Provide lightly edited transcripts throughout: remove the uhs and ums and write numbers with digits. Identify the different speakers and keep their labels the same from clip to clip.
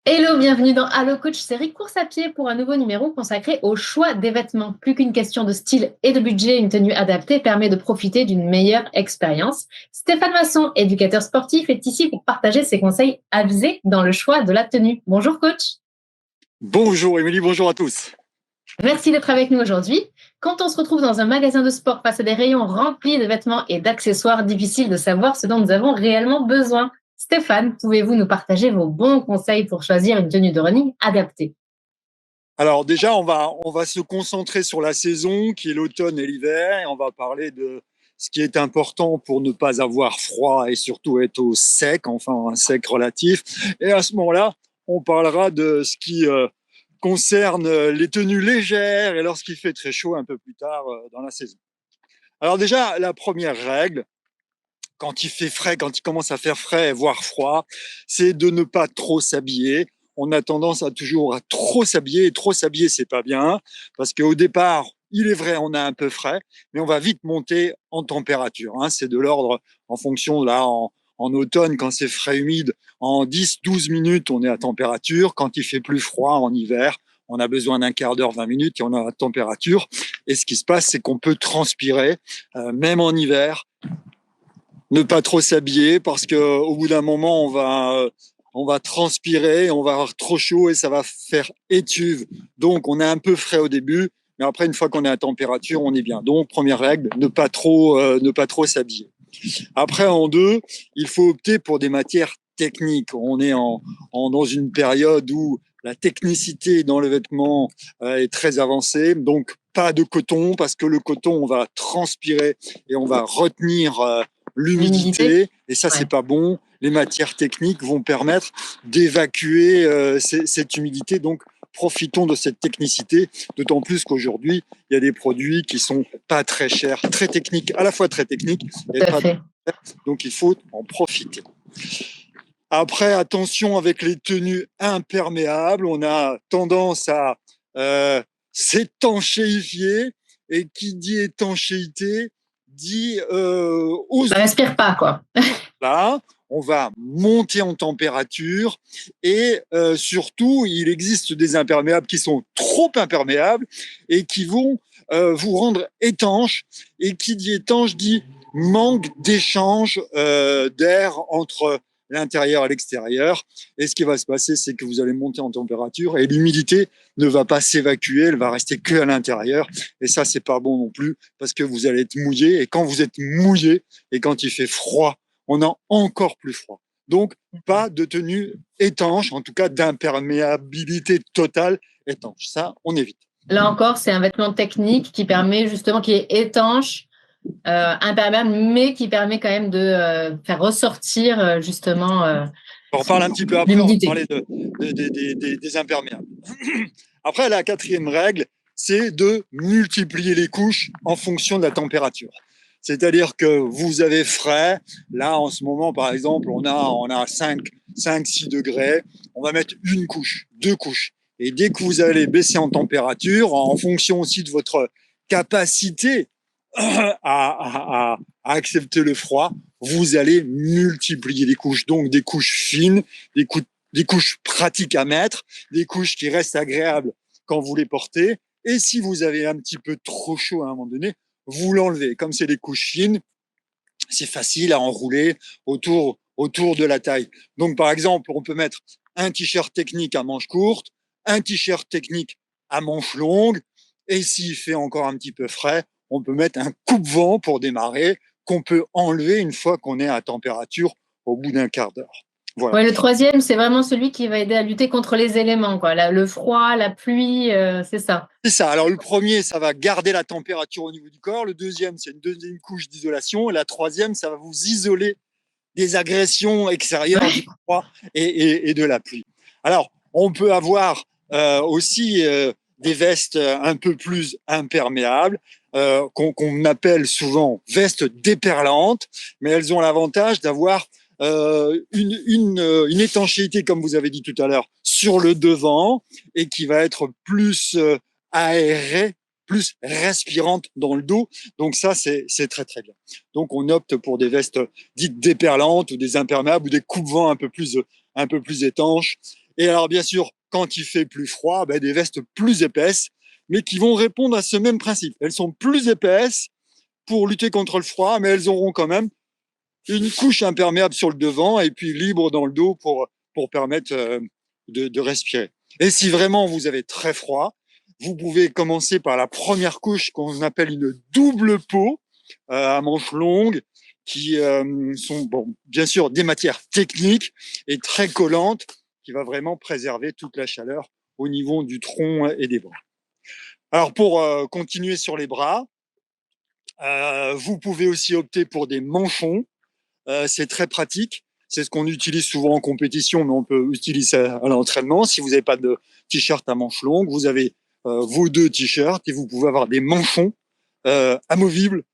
Speaker 1: Hello, bienvenue dans Allo Coach, série course à pied pour un nouveau numéro consacré au choix des vêtements. Plus qu'une question de style et de budget, une tenue adaptée permet de profiter d'une meilleure expérience. Stéphane Masson, éducateur sportif, est ici pour partager ses conseils avisés dans le choix de la tenue. Bonjour coach.
Speaker 2: Bonjour Émilie, bonjour à tous.
Speaker 1: Merci d'être avec nous aujourd'hui. Quand on se retrouve dans un magasin de sport face à des rayons remplis de vêtements et d'accessoires, difficile de savoir ce dont nous avons réellement besoin. Stéphane, pouvez-vous nous partager vos bons conseils pour choisir une tenue de running adaptée?
Speaker 2: Alors déjà, on va se concentrer sur la saison qui est l'automne et l'hiver et on va parler de ce qui est important pour ne pas avoir froid et surtout être au sec, enfin un sec relatif. Et à ce moment-là, on parlera de ce qui concerne les tenues légères et lorsqu'il fait très chaud un peu plus tard dans la saison. Alors déjà, la première règle, quand il fait frais, quand il commence à faire frais, voire froid, c'est de ne pas trop s'habiller. On a tendance à toujours à trop s'habiller, et trop s'habiller, c'est pas bien, parce qu'au départ, il est vrai, on a un peu frais, mais on va vite monter en température. C'est de l'ordre, en fonction, là, en automne, quand c'est frais humide, en 10-12 minutes, on est à température. Quand il fait plus froid, en hiver, on a besoin d'un quart d'heure, 20 minutes, et on a la température. Et ce qui se passe, c'est qu'on peut transpirer, même en hiver, ne pas trop s'habiller parce que au bout d'un moment on va transpirer, on va avoir trop chaud et ça va faire étuve. Donc on est un peu frais au début, mais après une fois qu'on est à température, on est bien. Donc première règle, ne pas trop s'habiller. Après en deux, il faut opter pour des matières techniques. On est dans une période où la technicité dans le vêtement est très avancée, donc pas de coton parce que le coton on va transpirer et on va retenir
Speaker 1: L'humidité?
Speaker 2: l'humidité et ça c'est
Speaker 1: Ouais.
Speaker 2: pas bon. Les matières techniques vont permettre d'évacuer cette humidité, donc profitons de cette technicité, d'autant plus qu'aujourd'hui il y a des produits qui sont pas très chers, très techniques, à la fois très techniques et
Speaker 1: Tout à
Speaker 2: pas
Speaker 1: fait.
Speaker 2: donc il faut en profiter. Après, attention avec les tenues imperméables, on a tendance à euh, s'étanchéifier et qui dit étanchéité dit hausse
Speaker 1: Ça
Speaker 2: du
Speaker 1: respire pas, quoi.
Speaker 2: là, on va monter en température et surtout, il existe des imperméables qui sont trop imperméables et qui vont vous rendre étanche. Et qui dit étanche dit manque d'échange d'air entre l'intérieur et l'extérieur. Et ce qui va se passer, c'est que vous allez monter en température et l'humidité ne va pas s'évacuer, elle va rester que à l'intérieur. Et ça, c'est pas bon non plus parce que vous allez être mouillé. Et quand vous êtes mouillé et quand il fait froid, on a encore plus froid. Donc, pas de tenue étanche, en tout cas d'imperméabilité totale étanche. Ça, on évite.
Speaker 1: Là encore, c'est un vêtement technique qui permet justement, qui est étanche, imperméable, mais qui permet quand même de faire ressortir justement
Speaker 2: On en parle un petit peu après, on va
Speaker 1: l'humidité.
Speaker 2: parler des imperméables. Après, la quatrième règle, c'est de multiplier les couches en fonction de la température. C'est-à-dire que vous avez frais. Là, en ce moment, par exemple, on a 5-6 degrés. On va mettre une couche, deux couches. Et dès que vous allez baisser en température, en fonction aussi de votre capacité à accepter le froid, vous allez multiplier les couches. Donc, des couches fines, des, des couches pratiques à mettre, des couches qui restent agréables quand vous les portez. Et si vous avez un petit peu trop chaud à un moment donné, vous l'enlevez. Comme c'est des couches fines, c'est facile à enrouler autour de la taille. Donc, par exemple, on peut mettre un t-shirt technique à manches courtes, un t-shirt technique à manches longues, et s'il fait encore un petit peu frais, on peut mettre un coupe-vent pour démarrer, qu'on peut enlever une fois qu'on est à température au bout d'un quart d'heure. Voilà.
Speaker 1: Ouais, le troisième, c'est vraiment celui qui va aider à lutter contre les éléments, quoi. Le froid, la pluie, c'est ça.
Speaker 2: C'est ça. Alors, le premier, ça va garder la température au niveau du corps. Le deuxième, c'est une deuxième couche d'isolation. Et la troisième, ça va vous isoler des agressions extérieures du
Speaker 1: Ouais.
Speaker 2: froid et de la pluie. Alors, on peut avoir aussi des vestes un peu plus imperméables, qu'on appelle souvent vestes déperlantes, mais elles ont l'avantage d'avoir une étanchéité, comme vous avez dit tout à l'heure, sur le devant et qui va être plus aérée, plus respirante dans le dos. Donc ça, c'est très bien. Donc on opte pour des vestes dites déperlantes ou des imperméables ou des coupe-vents un peu plus étanches. Et alors, bien sûr, quand il fait plus froid, des vestes plus épaisses, mais qui vont répondre à ce même principe. Elles sont plus épaisses pour lutter contre le froid, mais elles auront quand même une couche imperméable sur le devant et puis libre dans le dos pour permettre de respirer. Et si vraiment vous avez très froid, vous pouvez commencer par la première couche qu'on appelle une double peau à manches longues, qui sont bien sûr des matières techniques et très collantes, qui va vraiment préserver toute la chaleur au niveau du tronc et des bras. Alors pour continuer sur les bras, vous pouvez aussi opter pour des manchons. C'est très pratique. C'est ce qu'on utilise souvent en compétition, mais on peut utiliser à l'entraînement. Si vous n'avez pas de t-shirt à manches longues, vous avez vos 2 t-shirts et vous pouvez avoir des manchons amovibles.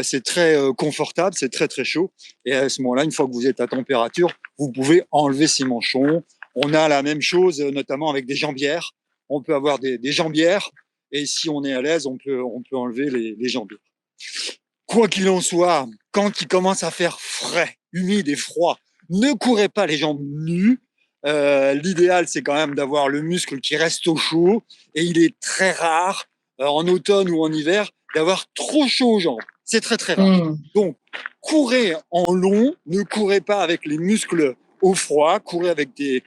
Speaker 2: C'est très confortable, c'est très très chaud. Et à ce moment-là, une fois que vous êtes à température, vous pouvez enlever ces manchons. On a la même chose, notamment avec des jambières. On peut avoir des jambières, et si on est à l'aise, on peut enlever les jambières. Quoi qu'il en soit, quand il commence à faire frais, humide et froid, ne courez pas les jambes nues. L'idéal, c'est quand même d'avoir le muscle qui reste au chaud. Et il est très rare, en automne ou en hiver, d'avoir trop chaud aux jambes. C'est très, très rare. Donc, courez en long, ne courez pas avec les muscles au froid, courez avec des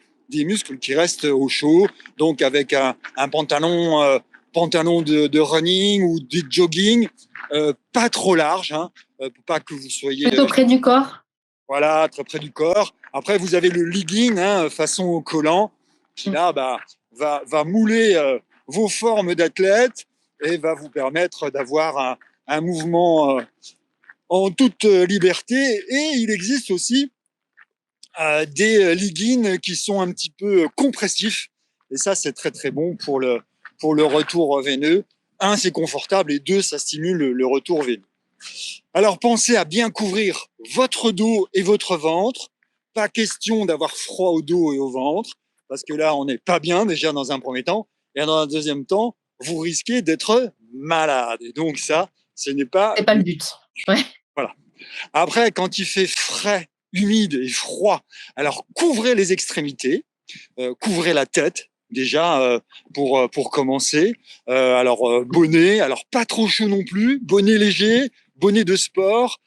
Speaker 2: muscles qui restent au chaud. Donc, avec un pantalon de running ou de jogging, pas trop large, pour pas que vous soyez
Speaker 1: plutôt près du corps.
Speaker 2: Voilà, très près du corps. Après, vous avez le legging, façon collant, qui là va mouler vos formes d'athlète et va vous permettre d'avoir un mouvement en toute liberté. Et il existe aussi des leggings qui sont un petit peu compressifs. Et ça, c'est très très bon pour le retour veineux. 1, c'est confortable, et 2, ça stimule le retour veineux. Alors, pensez à bien couvrir votre dos et votre ventre. Pas question d'avoir froid au dos et au ventre, parce que là, on n'est pas bien déjà dans un premier temps. Et dans un deuxième temps, vous risquez d'être malade. Et donc ça, ce n'est pas...
Speaker 1: C'est pas le but. Ouais.
Speaker 2: Voilà. Après, quand il fait frais, humide et froid, alors couvrez les extrémités, couvrez la tête, déjà pour commencer. Alors bonnet, alors pas trop chaud non plus, bonnet léger, bonnet de sport,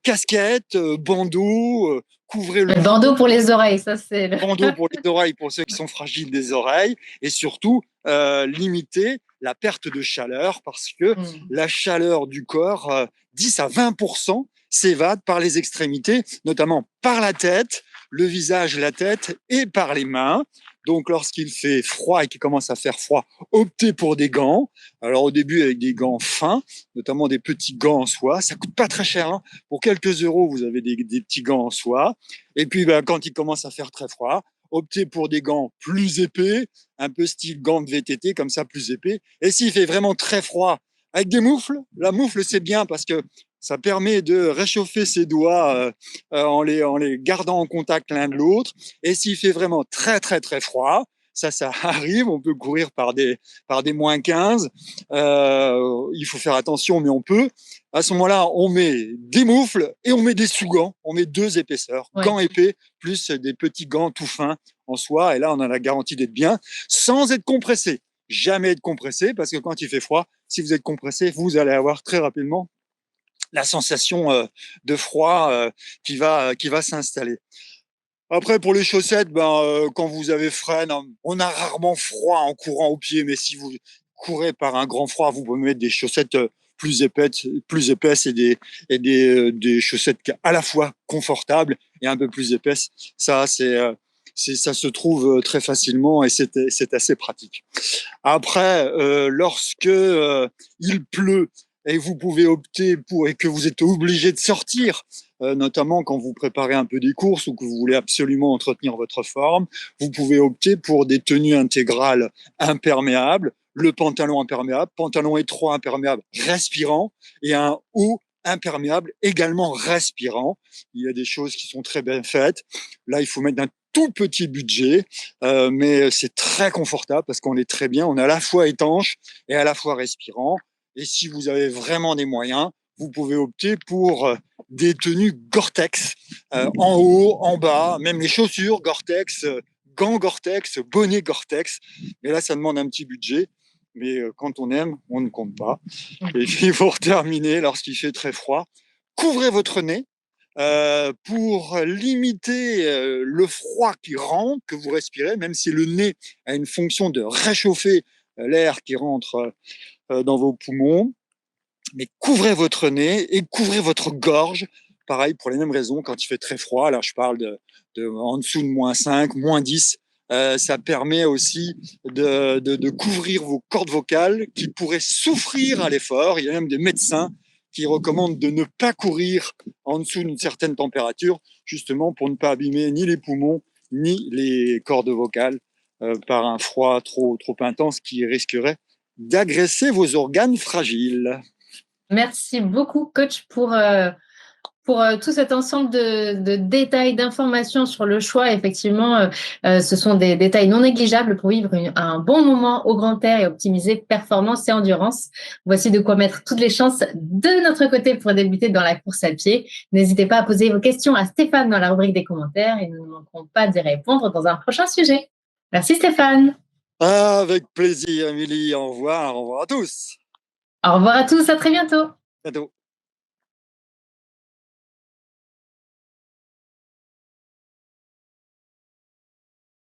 Speaker 2: casquette, bandeau, couvrez le
Speaker 1: bandeau pour les oreilles, ça c'est
Speaker 2: bandeau pour les oreilles pour ceux qui sont fragiles des oreilles, et surtout limiter la perte de chaleur, parce que la chaleur du corps, 10 à 20% s'évade par les extrémités, notamment par la tête, le visage, la tête, et par les mains. Donc, lorsqu'il fait froid et qu'il commence à faire froid, optez pour des gants. Alors, au début, avec des gants fins, notamment des petits gants en soie. Ça coûte pas très cher. Pour quelques euros, vous avez des petits gants en soie. Et puis, quand il commence à faire très froid, optez pour des gants plus épais, un peu style gants de VTT, comme ça, plus épais. Et s'il fait vraiment très froid, avec des moufles, la moufle, c'est bien parce que ça permet de réchauffer ses doigts en les gardant en contact l'un de l'autre. Et s'il fait vraiment très, très, très froid, ça arrive, on peut courir par des moins 15. Il faut faire attention, mais on peut. À ce moment-là, on met des moufles et on met des sous-gants. On met 2 épaisseurs, gants épais, plus des petits gants tout fins en soie. Et là, on a la garantie d'être bien, sans être compressé. Jamais être compressé, parce que quand il fait froid, si vous êtes compressé, vous allez avoir très rapidement la sensation de froid qui va s'installer. Après, pour les chaussettes, quand vous avez frais, on a rarement froid en courant au pied, mais si vous courez par un grand froid, vous pouvez mettre des chaussettes plus épaisses et des chaussettes à la fois confortables et un peu plus épaisses. Ça, ça se trouve très facilement, et c'est assez pratique. Après, lorsque il pleut, et vous pouvez opter et que vous êtes obligé de sortir, notamment quand vous préparez un peu des courses ou que vous voulez absolument entretenir votre forme, vous pouvez opter pour des tenues intégrales imperméables, le pantalon imperméable, pantalon étroit imperméable respirant, et un haut imperméable également respirant. Il y a des choses qui sont très bien faites. Là, il faut mettre un tout petit budget, mais c'est très confortable parce qu'on est très bien. On est à la fois étanche et à la fois respirant. Et si vous avez vraiment des moyens, vous pouvez opter pour des tenues Gore-Tex, en haut, en bas, même les chaussures Gore-Tex, gants Gore-Tex, bonnet Gore-Tex. Mais là, ça demande un petit budget. Mais quand on aime, on ne compte pas. Et puis, pour terminer, lorsqu'il fait très froid, couvrez votre nez pour limiter le froid qui rentre, que vous respirez, même si le nez a une fonction de réchauffer l'air qui rentre dans vos poumons. Mais couvrez votre nez et couvrez votre gorge. Pareil, pour les mêmes raisons, quand il fait très froid, là je parle en dessous de -5, -10, ça permet aussi de couvrir vos cordes vocales qui pourraient souffrir à l'effort. Il y a même des médecins qui recommandent de ne pas courir en dessous d'une certaine température, justement pour ne pas abîmer ni les poumons, ni les cordes vocales par un froid trop intense qui risquerait d'agresser vos organes fragiles.
Speaker 1: Merci beaucoup, coach, pour tout cet ensemble de détails, d'informations sur le choix. Effectivement, ce sont des détails non négligeables pour vivre un bon moment au grand air et optimiser performance et endurance. Voici de quoi mettre toutes les chances de notre côté pour débuter dans la course à pied. N'hésitez pas à poser vos questions à Stéphane dans la rubrique des commentaires et nous ne manquerons pas d'y répondre dans un prochain sujet. Merci Stéphane.
Speaker 2: Avec plaisir, Émilie. Au revoir à tous.
Speaker 1: Au revoir à tous, à très bientôt.
Speaker 2: À bientôt.